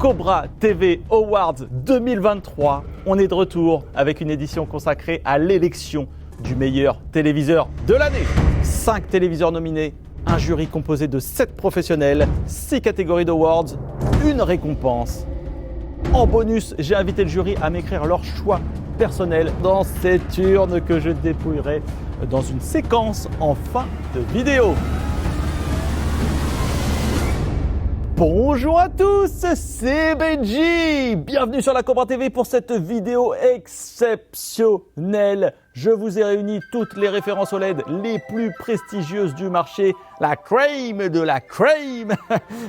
Cobra TV Awards 2023. On est de retour avec une édition consacrée à l'élection du meilleur téléviseur de l'année. 5 téléviseurs nominés, un jury composé de 7 professionnels, 6 catégories d'awards, une récompense. En bonus, j'ai invité le jury à m'écrire leur choix personnel dans cette urne que je dépouillerai dans une séquence en fin de vidéo. Bonjour à tous, c'est Benji. Bienvenue sur la Cobra TV pour cette vidéo exceptionnelle. Je vous ai réuni toutes les références OLED les plus prestigieuses du marché, la crème de la crème.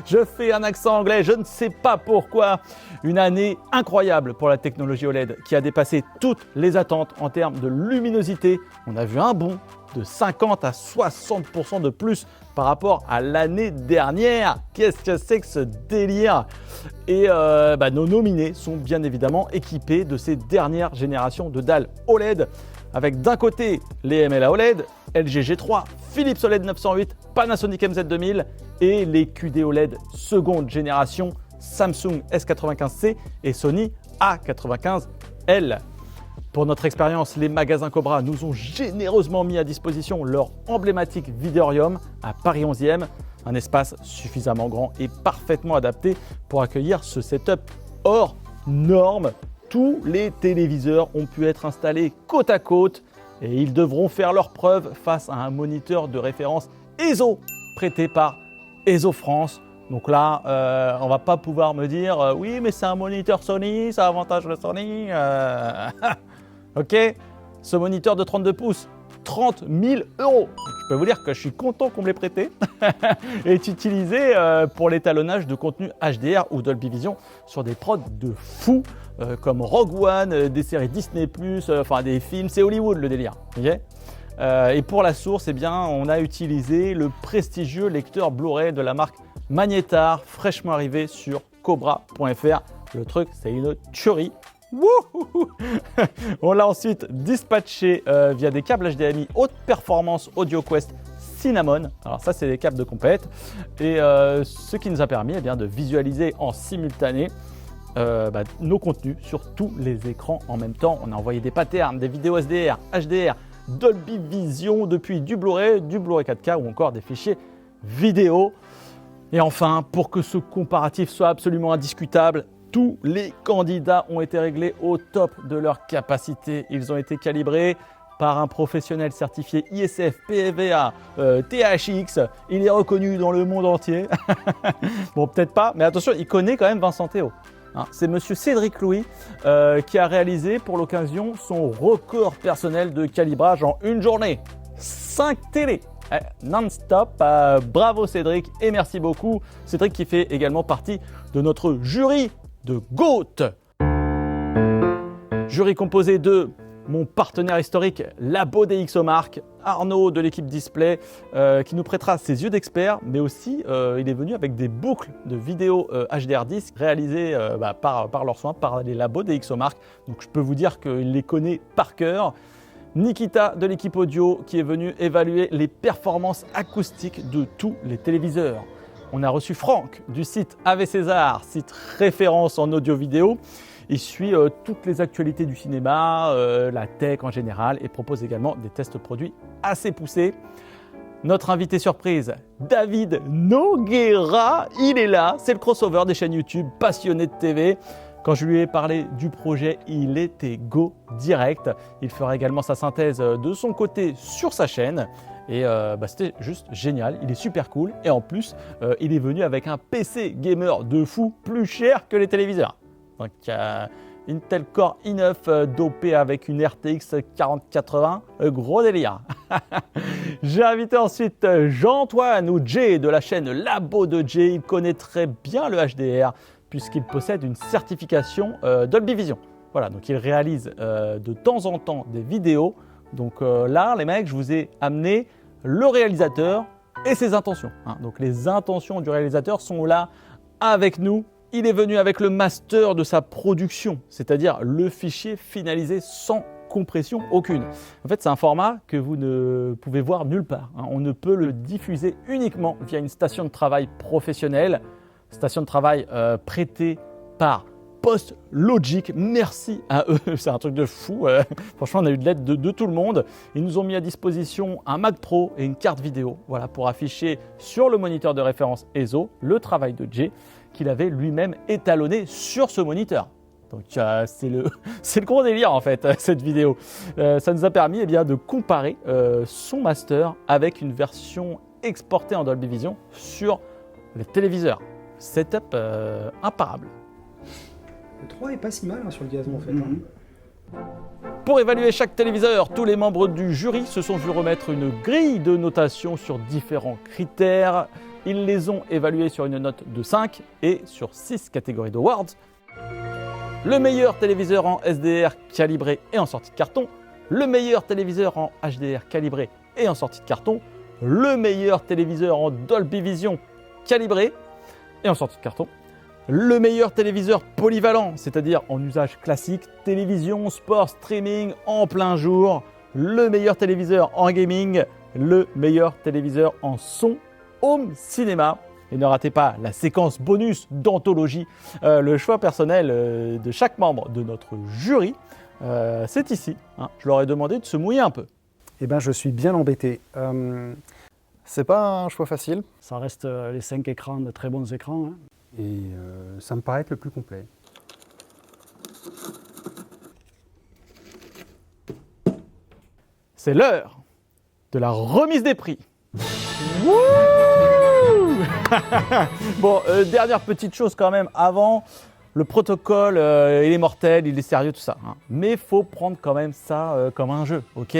Je fais un accent anglais, je ne sais pas pourquoi. Une année incroyable pour la technologie OLED qui a dépassé toutes les attentes en termes de luminosité. On a vu un bond de 50 à 60% de plus par rapport à l'année dernière. Qu'est-ce que c'est que ce délire? Et nos nominés sont bien évidemment équipés de ces dernières générations de dalles OLED avec d'un côté les MLA OLED, LG G3, Philips OLED 908, Panasonic MZ2000 et les QD OLED seconde génération Samsung S95C et Sony A95L. Pour notre expérience, les magasins Cobra nous ont généreusement mis à disposition leur emblématique Vidéorium à Paris 11e, un espace suffisamment grand et parfaitement adapté pour accueillir ce setup hors norme. Tous les téléviseurs ont pu être installés côte à côte et ils devront faire leurs preuves face à un moniteur de référence ESO prêté par ESO France. Donc là, on va pas pouvoir me dire oui, mais c'est un moniteur Sony, ça avantage le Sony. Ok, ce moniteur de 32 pouces, 30 000 €. Je peux vous dire que je suis content qu'on me l'ait prêté et est utilisé pour l'étalonnage de contenu HDR ou Dolby Vision sur des prods de fou comme Rogue One, des séries Disney+, des films, c'est Hollywood le délire. Okay, et pour la source, eh bien, on a utilisé le prestigieux lecteur Blu-ray de la marque Magnetar, fraîchement arrivé sur Cobra.fr. Le truc, c'est une tuerie. Wouhou. On l'a ensuite dispatché via des câbles HDMI haute performance AudioQuest Cinnamon. Alors ça, c'est des câbles de compète. Et ce qui nous a permis de visualiser en simultané nos contenus sur tous les écrans en même temps. On a envoyé des patterns, des vidéos SDR, HDR, Dolby Vision, depuis du Blu-ray 4K ou encore des fichiers vidéo. Et enfin, pour que ce comparatif soit absolument indiscutable, tous les candidats ont été réglés au top de leur capacité. Ils ont été calibrés par un professionnel certifié ISF, PVA, THX. Il est reconnu dans le monde entier. Bon, peut-être pas, mais attention, il connaît quand même Vincent Théo. Hein, c'est monsieur Cédric Louis qui a réalisé pour l'occasion son record personnel de calibrage en une journée. 5 télés non-stop. Bravo Cédric et merci beaucoup. Cédric qui fait également partie de notre jury de GOAT. Jury composé de mon partenaire historique Labo DxOMark, Arnaud de l'équipe Display qui nous prêtera ses yeux d'expert, mais aussi il est venu avec des boucles de vidéos HDR10 réalisées par leurs soins, par les labos DxOMark. Donc je peux vous dire qu'il les connaît par cœur. Nikita de l'équipe audio qui est venu évaluer les performances acoustiques de tous les téléviseurs. On a reçu Franck du site AV César, site référence en audio-vidéo. Il suit toutes les actualités du cinéma, la tech en général et propose également des tests produits assez poussés. Notre invité surprise, David Noguera, il est là. C'est le crossover des chaînes YouTube, passionné de TV. Quand je lui ai parlé du projet, il était go direct. Il fera également sa synthèse de son côté sur sa chaîne. Et c'était juste génial, il est super cool et en plus il est venu avec un PC gamer de fou plus cher que les téléviseurs. Donc Intel Core i9 dopé avec une RTX 4080, gros délire. J'ai invité ensuite Jean-Antoine ou Jay de la chaîne Labo de Jay, il connaît très bien le HDR puisqu'il possède une certification Dolby Vision. Voilà, donc il réalise de temps en temps des vidéos. Donc là, les mecs, je vous ai amené le réalisateur et ses intentions. Hein. Donc les intentions du réalisateur sont là avec nous. Il est venu avec le master de sa production, c'est-à-dire le fichier finalisé sans compression aucune. En fait, c'est un format que vous ne pouvez voir nulle part. Hein. On ne peut le diffuser uniquement via une station de travail professionnelle, station de travail prêtée par PostLogic. Merci à eux, c'est un truc de fou. Franchement, on a eu de l'aide de tout le monde. Ils nous ont mis à disposition un Mac Pro et une carte vidéo, voilà, pour afficher sur le moniteur de référence ESO le travail de Jay qu'il avait lui-même étalonné sur ce moniteur. Donc c'est le gros délire en fait, cette vidéo. Ça nous a permis eh bien, de comparer son master avec une version exportée en Dolby Vision sur le téléviseur. Setup imparable. Le 3 est pas si mal hein, sur le gazon en fait. Pour évaluer chaque téléviseur, tous les membres du jury se sont vus remettre une grille de notation sur différents critères. Ils les ont évalués sur une note de 5 et sur 6 catégories d'awards. Le meilleur téléviseur en SDR calibré et en sortie de carton, le meilleur téléviseur en HDR calibré et en sortie de carton, le meilleur téléviseur en Dolby Vision calibré et en sortie de carton, le meilleur téléviseur polyvalent, c'est-à-dire en usage classique, télévision, sport, streaming en plein jour, le meilleur téléviseur en gaming, le meilleur téléviseur en son home cinéma. Et ne ratez pas la séquence bonus d'anthologie, le choix personnel de chaque membre de notre jury. C'est ici, hein. Je leur ai demandé de se mouiller un peu. Eh bien, je suis bien embêté. C'est pas un choix facile. Ça reste les 5 écrans, de très bons écrans. Hein. Et ça me paraît être le plus complet. C'est l'heure de la remise des prix. Wouh Bon, dernière petite chose quand même avant. Le protocole, il est mortel, il est sérieux, tout ça. Hein. Mais il faut prendre quand même ça comme un jeu. Ok,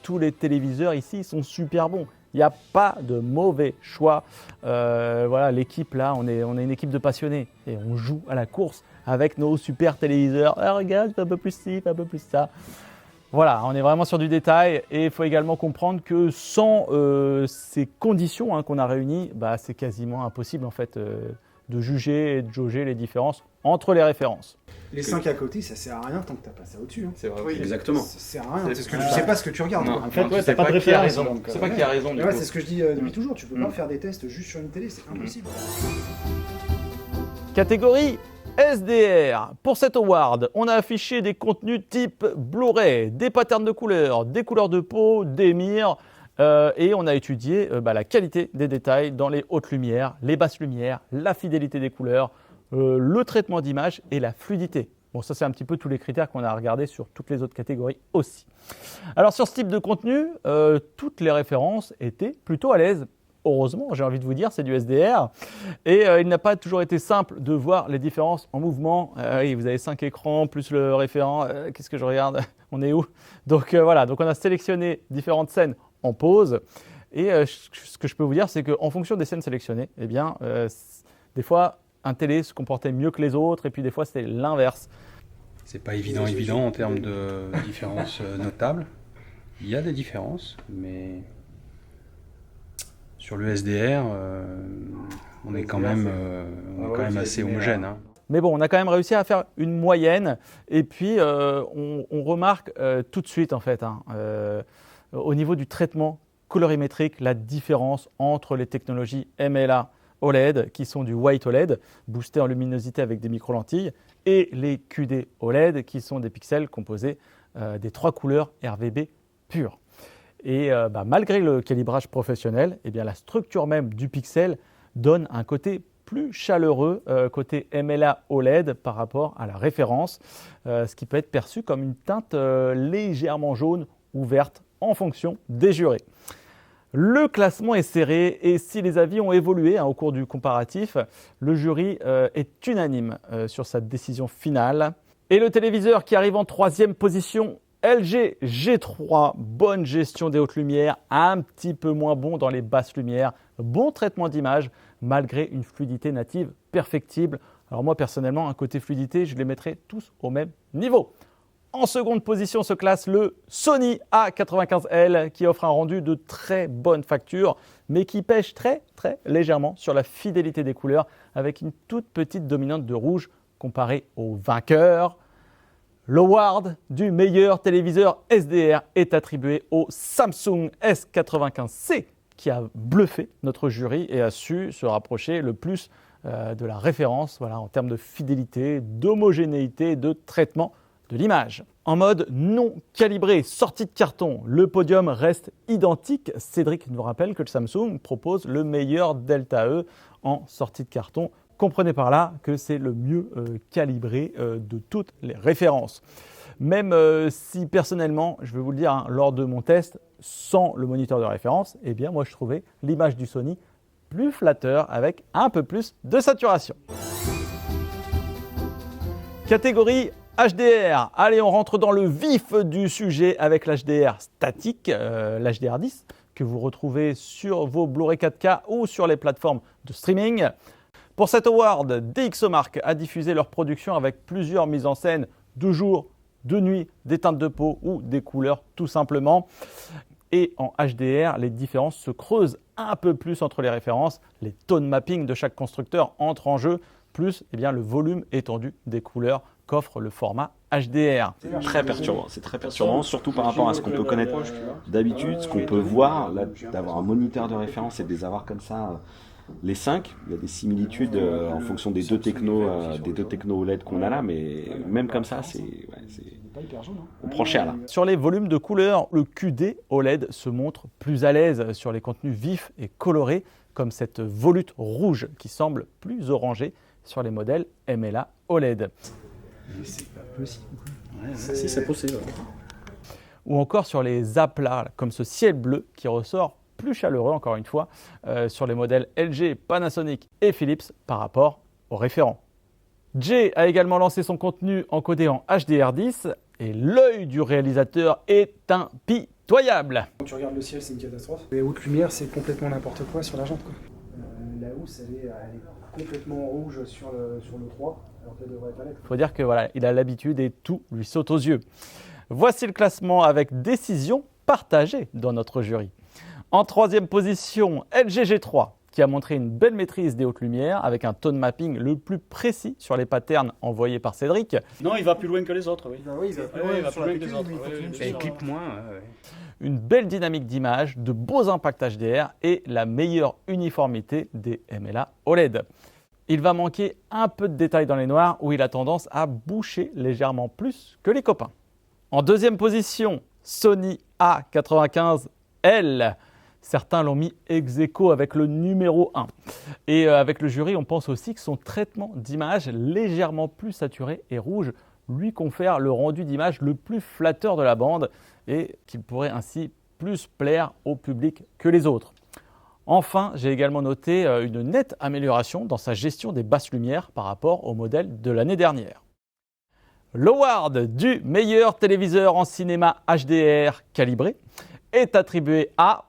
tous les téléviseurs ici sont super bons. Il n'y a pas de mauvais choix. Voilà, l'équipe là, on est une équipe de passionnés. Et on joue à la course avec nos super téléviseurs. Ah, regarde, un peu plus ci, un peu plus ça. Voilà, on est vraiment sur du détail et il faut également comprendre que sans ces conditions hein, qu'on a réunies, bah, c'est quasiment impossible en fait de juger et de jauger les différences entre les références. Les 5 à côté, ça sert à rien tant que t'as pas ça au-dessus. Hein. C'est vrai. Oui, exactement. Ça sert à rien, parce que tu sais pas ce que tu regardes. Non, quoi. En fait, tu ouais, sais t'as pas de qui a référence. raison. Donc, C'est pas qui a raison du Ouais, coup. c'est ce que je dis depuis toujours, tu peux pas faire des tests juste sur une télé, c'est impossible. Catégorie SDR. Pour cet award, on a affiché des contenus type Blu-ray, des patterns de couleurs, des couleurs de peau, des mires, et on a étudié la qualité des détails dans les hautes lumières, les basses lumières, la fidélité des couleurs, le traitement d'image et la fluidité. Bon, ça c'est un petit peu tous les critères qu'on a regardés sur toutes les autres catégories aussi. Alors sur ce type de contenu, toutes les références étaient plutôt à l'aise. Heureusement, j'ai envie de vous dire, c'est du SDR. Et il n'a pas toujours été simple de voir les différences en mouvement. Oui, vous avez 5 écrans, plus le référent. Qu'est-ce que je regarde? On est où? Donc voilà, donc on a sélectionné différentes scènes en pause. Et ce que je peux vous dire, c'est qu'en fonction des scènes sélectionnées, eh bien, des fois, un télé se comportait mieux que les autres. Et puis des fois, c'était l'inverse. C'est pas évident en termes de différences notables. Il y a des différences, mais sur le SDR, on est quand même, assez homogène. Hein. Mais bon, on a quand même réussi à faire une moyenne. Et puis, on remarque tout de suite, en fait, hein, au niveau du traitement colorimétrique, la différence entre les technologies MLA OLED, qui sont du White OLED, boosté en luminosité avec des micro-lentilles, et les QD OLED, qui sont des pixels composés des 3 couleurs RVB pures. Et malgré le calibrage professionnel, eh bien, la structure même du pixel donne un côté plus chaleureux, côté MLA OLED par rapport à la référence, ce qui peut être perçu comme une teinte légèrement jaune ou verte en fonction des jurés. Le classement est serré et si les avis ont évolué au cours du comparatif, le jury est unanime sur sa décision finale. Et le téléviseur qui arrive en 3e position, LG G3, bonne gestion des hautes lumières, un petit peu moins bon dans les basses lumières, bon traitement d'image malgré une fluidité native perfectible. Alors moi personnellement, un côté fluidité, je les mettrais tous au même niveau. En seconde position se classe le Sony A95L qui offre un rendu de très bonne facture mais qui pêche très légèrement sur la fidélité des couleurs avec une toute petite dominante de rouge comparée au vainqueur. L'award du meilleur téléviseur SDR est attribué au Samsung S95C qui a bluffé notre jury et a su se rapprocher le plus de la référence, voilà, en termes de fidélité, d'homogénéité, de traitement de l'image. En mode non calibré, sortie de carton, le podium reste identique. Cédric nous rappelle que le Samsung propose le meilleur Delta E en sortie de carton. Comprenez par là que c'est le mieux calibré de toutes les références. Même si personnellement, je vais vous le dire, lors de mon test, sans le moniteur de référence, eh bien moi je trouvais l'image du Sony plus flatteur avec un peu plus de saturation. Catégorie HDR. Allez, on rentre dans le vif du sujet avec l'HDR statique, l'HDR10, que vous retrouvez sur vos Blu-ray 4K ou sur les plateformes de streaming. Pour cet award, DxOMark a diffusé leur production avec plusieurs mises en scène de jour, de nuit, des teintes de peau ou des couleurs tout simplement. Et en HDR, les différences se creusent un peu plus entre les références. Les tone mapping de chaque constructeur entrent en jeu, plus le volume étendu des couleurs qu'offre le format HDR. C'est très perturbant, surtout par rapport à ce qu'on peut connaître d'habitude, ce qu'on peut voir, là, d'avoir un moniteur de référence et de les avoir comme ça, les 5, il y a des similitudes en fonction des deux technos OLED qu'on a là, mais même comme ça, on prend cher là. Sur les volumes de couleurs, le QD OLED se montre plus à l'aise sur les contenus vifs et colorés, comme cette volute rouge qui semble plus orangée sur les modèles MLA OLED. Mais c'est pas possible. Si, c'est possible. Ou encore sur les aplats, comme ce ciel bleu qui ressort plus chaleureux, encore une fois, sur les modèles LG, Panasonic et Philips par rapport aux référents. Jay a également lancé son contenu encodé en HDR10 et l'œil du réalisateur est impitoyable. Quand tu regardes le ciel, c'est une catastrophe. Les hautes lumières, c'est complètement n'importe quoi sur la jante, quoi. La housse, elle est complètement rouge sur le 3, alors qu'elle devrait être à l'aide. Il faut dire que voilà, il a l'habitude et tout lui saute aux yeux. Voici le classement avec décision partagée dans notre jury. En troisième position, LG G3 qui a montré une belle maîtrise des hautes lumières avec un tone mapping le plus précis sur les patterns envoyés par Cédric. Non, il va plus loin que les autres, oui. Oui, il va plus loin que les autres. Et clip moins. Une belle dynamique d'image, de beaux impacts HDR et la meilleure uniformité des MLA OLED. Il va manquer un peu de détails dans les noirs où il a tendance à boucher légèrement plus que les copains. En deuxième position, Sony A95L. Certains l'ont mis ex aequo avec le numéro 1. Et avec le jury, on pense aussi que son traitement d'image légèrement plus saturé et rouge lui confère le rendu d'image le plus flatteur de la bande et qu'il pourrait ainsi plus plaire au public que les autres. Enfin, j'ai également noté une nette amélioration dans sa gestion des basses lumières par rapport au modèle de l'année dernière. L'award du meilleur téléviseur en cinéma HDR calibré est attribué à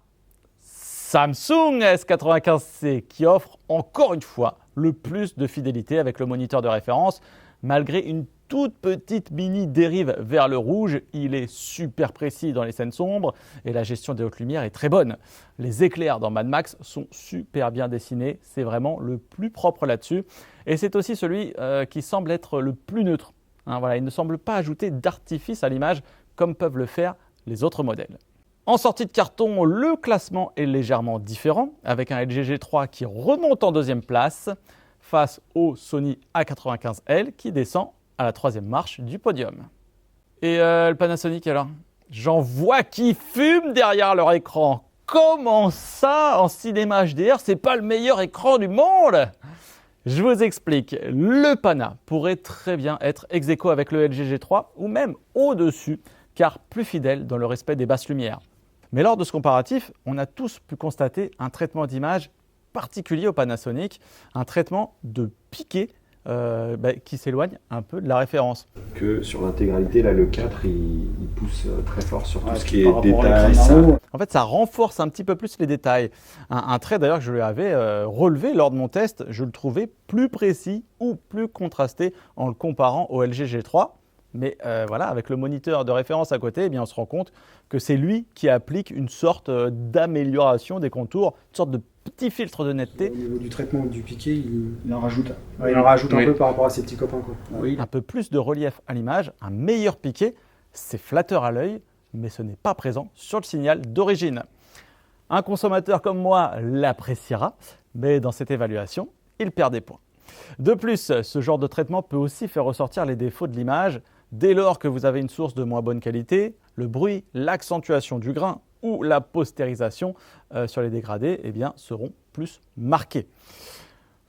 Samsung S95C qui offre encore une fois le plus de fidélité avec le moniteur de référence. Malgré une toute petite mini dérive vers le rouge, il est super précis dans les scènes sombres et la gestion des hautes lumières est très bonne. Les éclairs dans Mad Max sont super bien dessinés, c'est vraiment le plus propre là-dessus. Et c'est aussi celui qui semble être le plus neutre. Voilà, il ne semble pas ajouter d'artifice à l'image comme peuvent le faire les autres modèles. En sortie de carton, le classement est légèrement différent, avec un LG G3 qui remonte en deuxième place face au Sony A95L qui descend à la troisième marche du podium. Et le Panasonic alors? J'en vois qui fument derrière leur écran. Comment ça, en cinéma HDR, c'est pas le meilleur écran du monde? Je vous explique. Le Pana pourrait très bien être ex aequo avec le LG G3 ou même au-dessus, car plus fidèle dans le respect des basses lumières. Mais lors de ce comparatif, on a tous pu constater un traitement d'image particulier au Panasonic, un traitement de piqué qui s'éloigne un peu de la référence. Que sur l'intégralité, là, le 4, il pousse très fort sur tout ce qui par est rapport à détails. l'écran Ça. d'en haut. En fait, ça renforce un petit peu plus les détails. Un trait d'ailleurs que je lui avais relevé lors de mon test, je le trouvais plus précis ou plus contrasté en le comparant au LG G3. Mais voilà, avec le moniteur de référence à côté, eh bien, on se rend compte que c'est lui qui applique une sorte d'amélioration des contours, une sorte de petit filtre de netteté. Au niveau du traitement du piqué, il en rajoute. Il en rajoute un peu par rapport à ses petits copains, quoi. Un peu plus de relief à l'image, un meilleur piqué, c'est flatteur à l'œil, mais ce n'est pas présent sur le signal d'origine. Un consommateur comme moi l'appréciera, mais dans cette évaluation, il perd des points. De plus, ce genre de traitement peut aussi faire ressortir les défauts de l'image dès lors que vous avez une source de moins bonne qualité, le bruit, l'accentuation du grain ou la postérisation sur les dégradés seront plus marqués.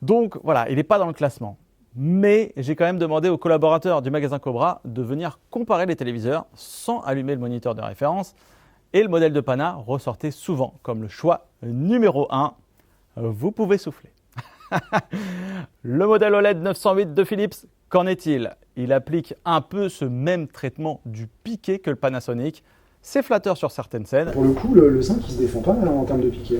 Donc voilà, il n'est pas dans le classement. Mais j'ai quand même demandé aux collaborateurs du magasin Cobra de venir comparer les téléviseurs sans allumer le moniteur de référence. Et le modèle de Pana ressortait souvent comme le choix numéro 1. Vous pouvez souffler. Le modèle OLED 908 de Philips, qu'en est-il? Il applique un peu ce même traitement du piqué que le Panasonic. C'est flatteur sur certaines scènes. Pour le coup, le 5 il se défend pas mal en termes de piqué.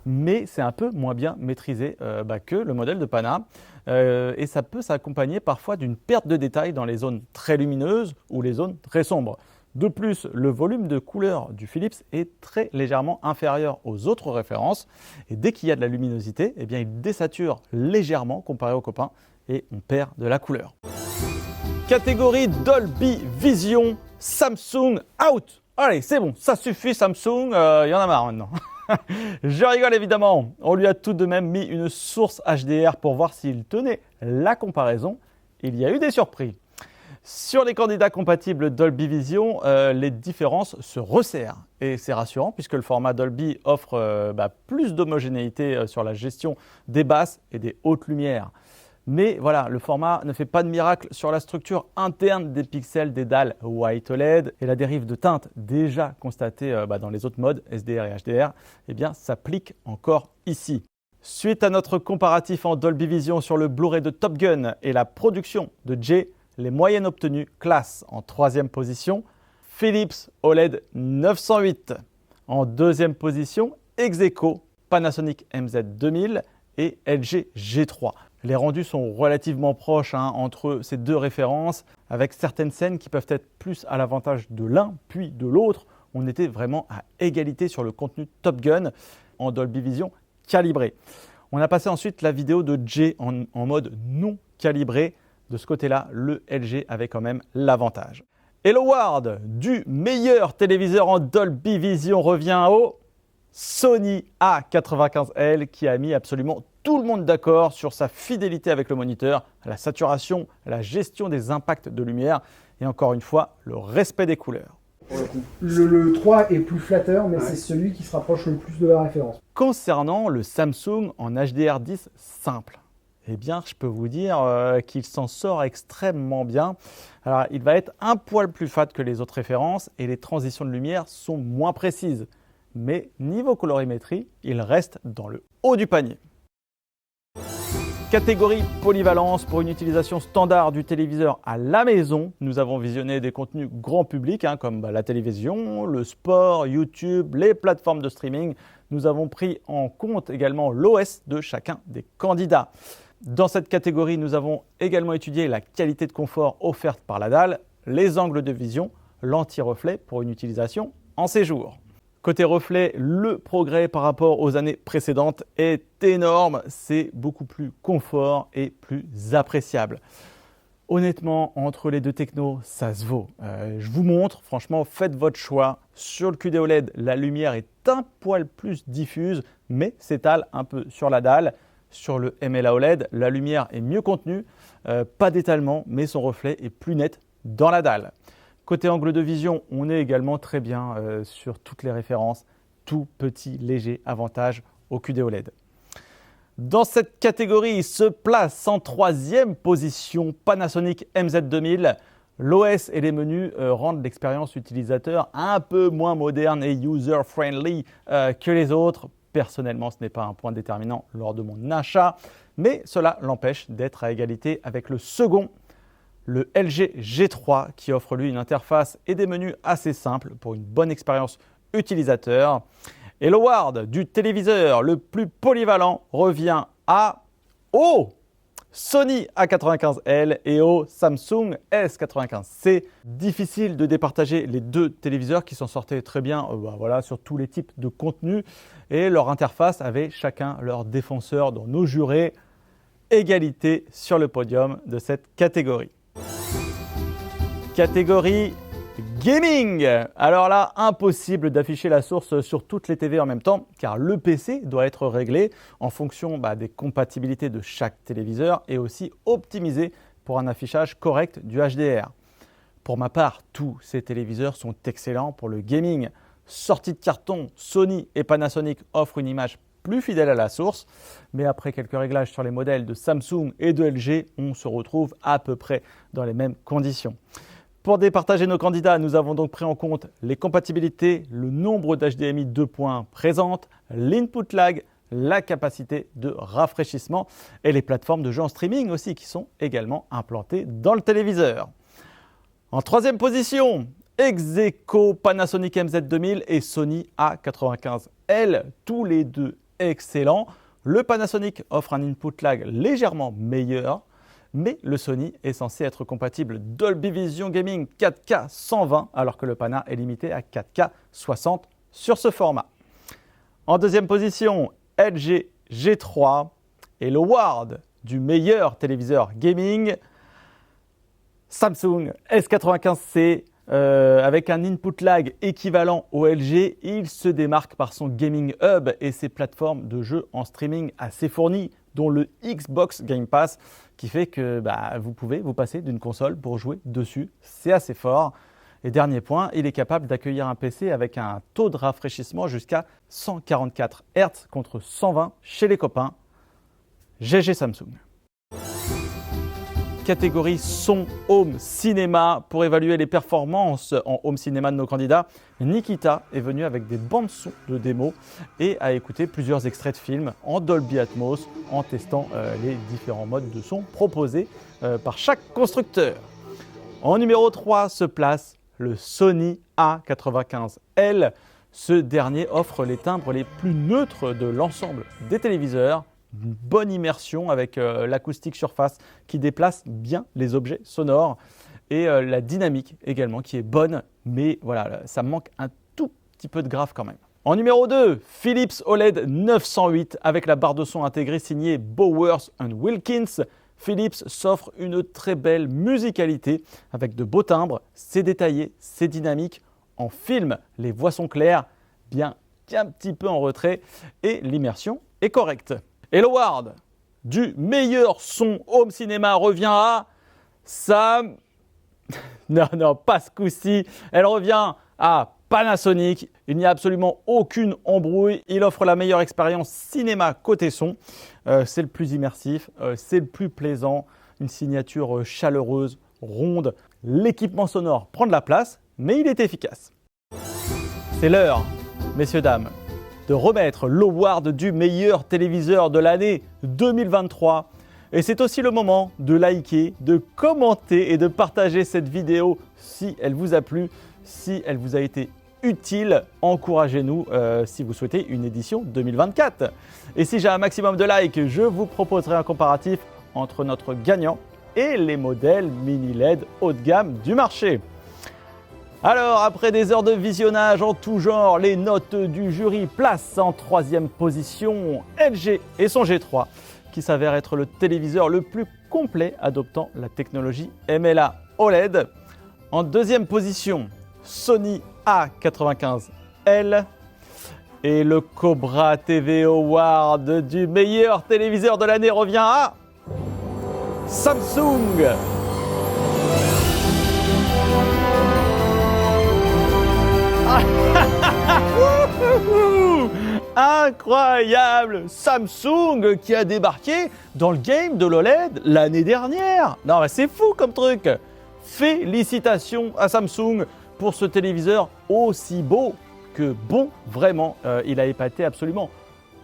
Mais c'est un peu moins bien maîtrisé que le modèle de Pana. Et ça peut s'accompagner parfois d'une perte de détails dans les zones très lumineuses ou les zones très sombres. De plus, le volume de couleur du Philips est très légèrement inférieur aux autres références. Et dès qu'il y a de la luminosité, il désature légèrement comparé aux copains et on perd de la couleur. Catégorie Dolby Vision, Samsung out. Allez, c'est bon, ça suffit Samsung, il y en a marre maintenant. Je rigole évidemment, on lui a tout de même mis une source HDR pour voir s'il tenait la comparaison. Il y a eu des surprises. Sur les candidats compatibles Dolby Vision, les différences se resserrent. Et c'est rassurant puisque le format Dolby offre plus d'homogénéité sur la gestion des basses et des hautes lumières. Mais voilà, le format ne fait pas de miracle sur la structure interne des pixels des dalles White OLED et la dérive de teinte déjà constatée dans les autres modes SDR et HDR, s'applique encore ici. Suite à notre comparatif en Dolby Vision sur le Blu-ray de Top Gun et la production de Jay, les moyennes obtenues classent en 3e position Philips OLED 908. En 2e position, ex-aequo Panasonic MZ2000 et LG G3. Les rendus sont relativement proches entre ces deux références, avec certaines scènes qui peuvent être plus à l'avantage de l'un puis de l'autre. On était vraiment à égalité sur le contenu Top Gun en Dolby Vision calibré. On a passé ensuite la vidéo de Jay en mode non calibré. De ce côté-là, le LG avait quand même l'avantage. Et l'award du meilleur téléviseur en Dolby Vision revient au Sony A95L qui a mis absolument tout le monde d'accord sur sa fidélité avec le moniteur, la saturation, la gestion des impacts de lumière et encore une fois, le respect des couleurs. Le 3 est plus flatteur, mais c'est celui qui se rapproche le plus de la référence. Concernant le Samsung en HDR10 simple, je peux vous dire qu'il s'en sort extrêmement bien. Alors, il va être un poil plus fat que les autres références et les transitions de lumière sont moins précises. Mais niveau colorimétrie, il reste dans le haut du panier. Catégorie polyvalence, pour une utilisation standard du téléviseur à la maison, nous avons visionné des contenus grand public comme la télévision, le sport, YouTube, les plateformes de streaming. Nous avons pris en compte également l'OS de chacun des candidats. Dans cette catégorie, nous avons également étudié la qualité de confort offerte par la dalle, les angles de vision, l'anti-reflet pour une utilisation en séjour. Côté reflet, le progrès par rapport aux années précédentes est énorme. C'est beaucoup plus confort et plus appréciable. Honnêtement, entre les deux technos, ça se vaut. Je vous montre, franchement, faites votre choix. Sur le QD OLED, la lumière est un poil plus diffuse, mais s'étale un peu sur la dalle. Sur le MLA OLED, la lumière est mieux contenue, pas d'étalement, mais son reflet est plus net dans la dalle. Côté angle de vision, on est également très bien sur toutes les références. Tout petit, léger avantage au QD OLED. Dans cette catégorie se place en 3e position Panasonic MZ2000. L'OS et les menus rendent l'expérience utilisateur un peu moins moderne et user-friendly que les autres. Personnellement, ce n'est pas un point déterminant lors de mon achat, mais cela l'empêche d'être à égalité avec le second, le LG G3, qui offre lui une interface et des menus assez simples pour une bonne expérience utilisateur. Et l'award du téléviseur le plus polyvalent revient au Sony A95L et au Samsung S95C. Difficile de départager les deux téléviseurs qui s'en sortaient très bien sur tous les types de contenus et leur interface avait chacun leur défenseur dans nos jurés. Égalité sur le podium de cette catégorie. Catégorie gaming. Alors là, impossible d'afficher la source sur toutes les TV en même temps, car le PC doit être réglé en fonction des compatibilités de chaque téléviseur et aussi optimisé pour un affichage correct du HDR. Pour ma part, tous ces téléviseurs sont excellents pour le gaming. Sortie de carton, Sony et Panasonic offrent une image plus fidèle à la source, mais après quelques réglages sur les modèles de Samsung et de LG, on se retrouve à peu près dans les mêmes conditions. Pour départager nos candidats, nous avons donc pris en compte les compatibilités, le nombre d'HDMI 2 points présentes, l'input lag, la capacité de rafraîchissement et les plateformes de jeux en streaming aussi qui sont également implantées dans le téléviseur. En troisième position, ex-aequo Panasonic MZ2000 et Sony A95L, tous les deux excellents. Le Panasonic offre un input lag légèrement meilleur, mais le Sony est censé être compatible Dolby Vision Gaming 4K 120, alors que le Pana est limité à 4K 60 sur ce format. En deuxième position, LG G3 et l'award du meilleur téléviseur gaming, Samsung S95C, avec un input lag équivalent au LG, il se démarque par son Gaming Hub et ses plateformes de jeux en streaming assez fournies, dont le Xbox Game Pass, qui fait que vous pouvez vous passer d'une console pour jouer dessus. C'est assez fort. Et dernier point, il est capable d'accueillir un PC avec un taux de rafraîchissement jusqu'à 144 Hz contre 120 chez les copains. GG Samsung. Catégorie son home cinéma. Pour évaluer les performances en home cinéma de nos candidats, Nikita est venu avec des bandes son de démo et a écouté plusieurs extraits de films en Dolby Atmos en testant les différents modes de son proposés par chaque constructeur. En numéro 3 se place le Sony A95L. Ce dernier offre les timbres les plus neutres de l'ensemble des téléviseurs. Une bonne immersion avec l'acoustique surface qui déplace bien les objets sonores et la dynamique également qui est bonne, mais voilà, ça manque un tout petit peu de grave quand même. En numéro 2, Philips OLED 908 avec la barre de son intégrée signée Bowers & Wilkins. Philips s'offre une très belle musicalité avec de beaux timbres, c'est détaillé, c'est dynamique. En film, les voix sont claires, bien qu'un petit peu en retrait et l'immersion est correcte. Et l'award du meilleur son home cinéma revient à Sam. Non, pas ce coup-ci. Elle revient à Panasonic. Il n'y a absolument aucune embrouille. Il offre la meilleure expérience cinéma côté son. C'est le plus immersif, c'est le plus plaisant. Une signature chaleureuse, ronde. L'équipement sonore prend de la place, mais il est efficace. C'est l'heure, messieurs, dames, de remettre l'award du meilleur téléviseur de l'année 2023. Et c'est aussi le moment de liker, de commenter et de partager cette vidéo si elle vous a plu, si elle vous a été utile. Encouragez-nous si vous souhaitez une édition 2024. Et si j'ai un maximum de likes, je vous proposerai un comparatif entre notre gagnant et les modèles mini LED haut de gamme du marché. Alors, après des heures de visionnage en tout genre, les notes du jury placent en troisième position LG et son G3, qui s'avère être le téléviseur le plus complet adoptant la technologie MLA OLED. En deuxième position, Sony A95L. Et le Cobra TV Award du meilleur téléviseur de l'année revient à Samsung. Incroyable! Samsung qui a débarqué dans le game de l'OLED l'année dernière. Non, mais c'est fou comme truc. Félicitations à Samsung pour ce téléviseur aussi beau que bon. Vraiment, il a épaté absolument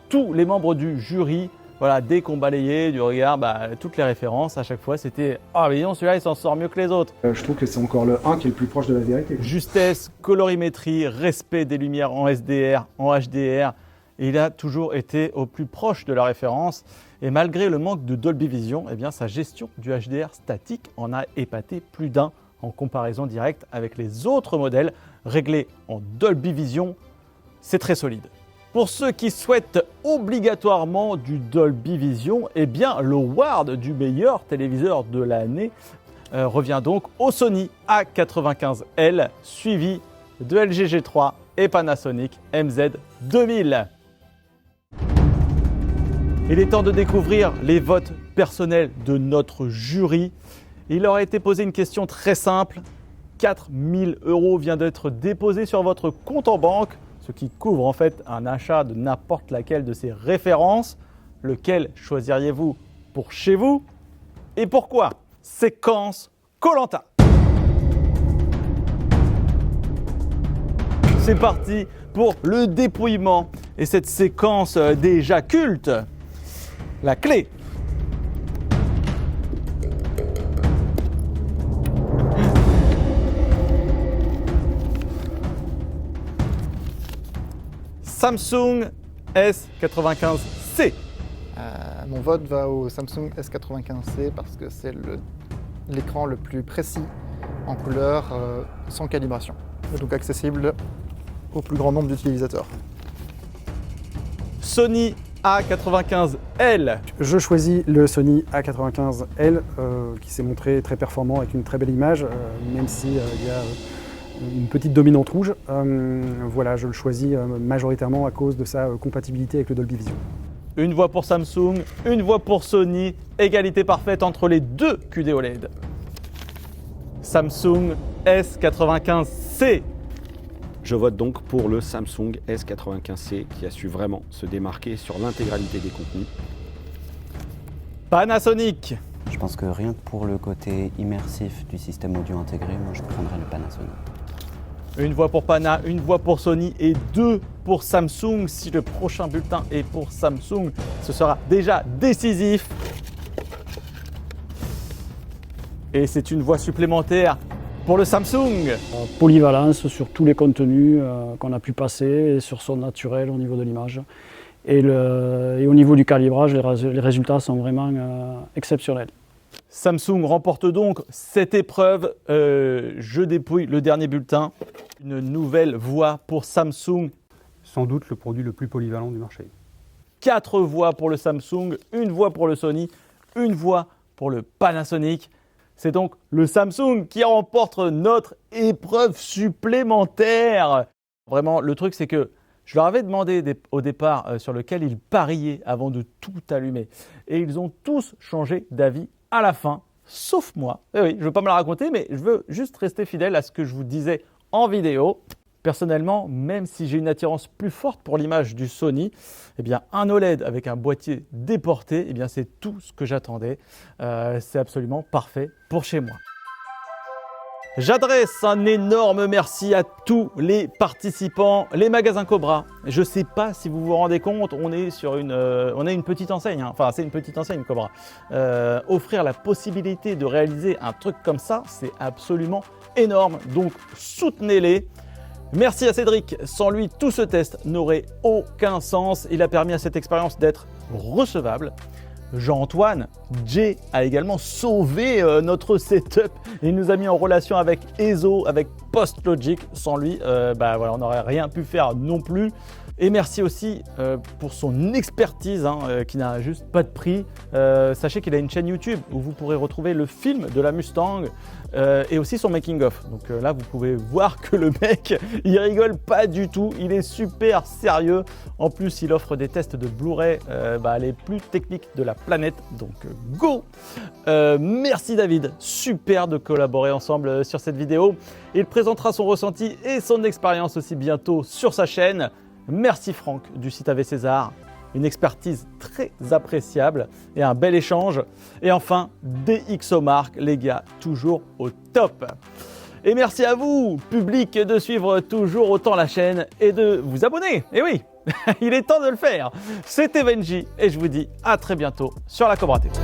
tous les membres du jury. Voilà, dès qu'on balayait du regard, toutes les références, à chaque fois, c'était « Ah, mais non, celui-là, il s'en sort mieux que les autres ». Je trouve que c'est encore le 1 qui est le plus proche de la vérité. Justesse, colorimétrie, respect des lumières en SDR, en HDR. Et il a toujours été au plus proche de la référence. Et malgré le manque de Dolby Vision, eh bien, sa gestion du HDR statique en a épaté plus d'un en comparaison directe avec les autres modèles réglés en Dolby Vision. C'est très solide. Pour ceux qui souhaitent obligatoirement du Dolby Vision, eh bien, l'award du meilleur téléviseur de l'année revient donc au Sony A95L, suivi de LG G3 et Panasonic MZ2000. Il est temps de découvrir les votes personnels de notre jury. Il leur a été posé une question très simple. 4 000 € vient d'être déposé sur votre compte en banque, ce qui couvre en fait un achat de n'importe laquelle de ces références. Lequel choisiriez-vous pour chez vous et pourquoi? Séquence Koh-Lanta. C'est parti pour le dépouillement et cette séquence déjà culte. La clé. Samsung S95C. Mon vote va au Samsung S95C parce que c'est l'écran le plus précis en couleur sans calibration, et donc accessible au plus grand nombre d'utilisateurs. Sony A95L. Je choisis le Sony A95L qui s'est montré très performant avec une très belle image, même s'il y a une petite dominante rouge. Voilà, je le choisis majoritairement à cause de sa compatibilité avec le Dolby Vision. Une voix pour Samsung, une voix pour Sony, égalité parfaite entre les deux QD OLED. Samsung S95C. Je vote donc pour le Samsung S95C qui a su vraiment se démarquer sur l'intégralité des contenus. Panasonic. Je pense que rien que pour le côté immersif du système audio intégré, moi je prendrais le Panasonic. Une voix pour Pana, une voix pour Sony et deux pour Samsung. Si le prochain bulletin est pour Samsung, ce sera déjà décisif. Et c'est une voix supplémentaire pour le Samsung. Polyvalence sur tous les contenus qu'on a pu passer et sur son naturel au niveau de l'image. Et au niveau du calibrage, les résultats sont vraiment exceptionnels. Samsung remporte donc cette épreuve. Je dépouille le dernier bulletin. Une nouvelle voix pour Samsung. Sans doute le produit le plus polyvalent du marché. 4 voix pour le Samsung, une voix pour le Sony, une voix pour le Panasonic. C'est donc le Samsung qui remporte notre épreuve supplémentaire. Vraiment, le truc, c'est que je leur avais demandé au départ sur lequel ils pariaient avant de tout allumer. Et ils ont tous changé d'avis à la fin, sauf moi. Et oui, je ne veux pas me la raconter, mais je veux juste rester fidèle à ce que je vous disais en vidéo. Personnellement, même si j'ai une attirance plus forte pour l'image du Sony, eh bien, un OLED avec un boîtier déporté, eh bien, c'est tout ce que j'attendais. C'est absolument parfait pour chez moi. J'adresse un énorme merci à tous les participants, les magasins Cobra. Je ne sais pas si vous vous rendez compte, on est une petite enseigne, hein. Enfin c'est une petite enseigne Cobra. Offrir la possibilité de réaliser un truc comme ça, c'est absolument énorme, donc soutenez-les. Merci à Cédric, sans lui tout ce test n'aurait aucun sens, il a permis à cette expérience d'être recevable. Jean-Antoine, Jay a également sauvé notre setup. Il nous a mis en relation avec EZO, avec PostLogic. Sans lui, voilà, on n'aurait rien pu faire non plus. Et merci aussi pour son expertise qui n'a juste pas de prix. Sachez qu'il a une chaîne YouTube où vous pourrez retrouver le film de la Mustang et aussi son making-of. Donc là, vous pouvez voir que le mec, il rigole pas du tout. Il est super sérieux. En plus, il offre des tests de Blu-ray les plus techniques de la planète. Donc go! Merci David. Super de collaborer ensemble sur cette vidéo. Il présentera son ressenti et son expérience aussi bientôt sur sa chaîne. Merci Franck du site AV César, une expertise très appréciable et un bel échange. Et enfin, DxOMark, les gars, toujours au top. Et merci à vous, public, de suivre toujours autant la chaîne et de vous abonner. Et oui, il est temps de le faire. C'était Benji et je vous dis à très bientôt sur la Cobra TV.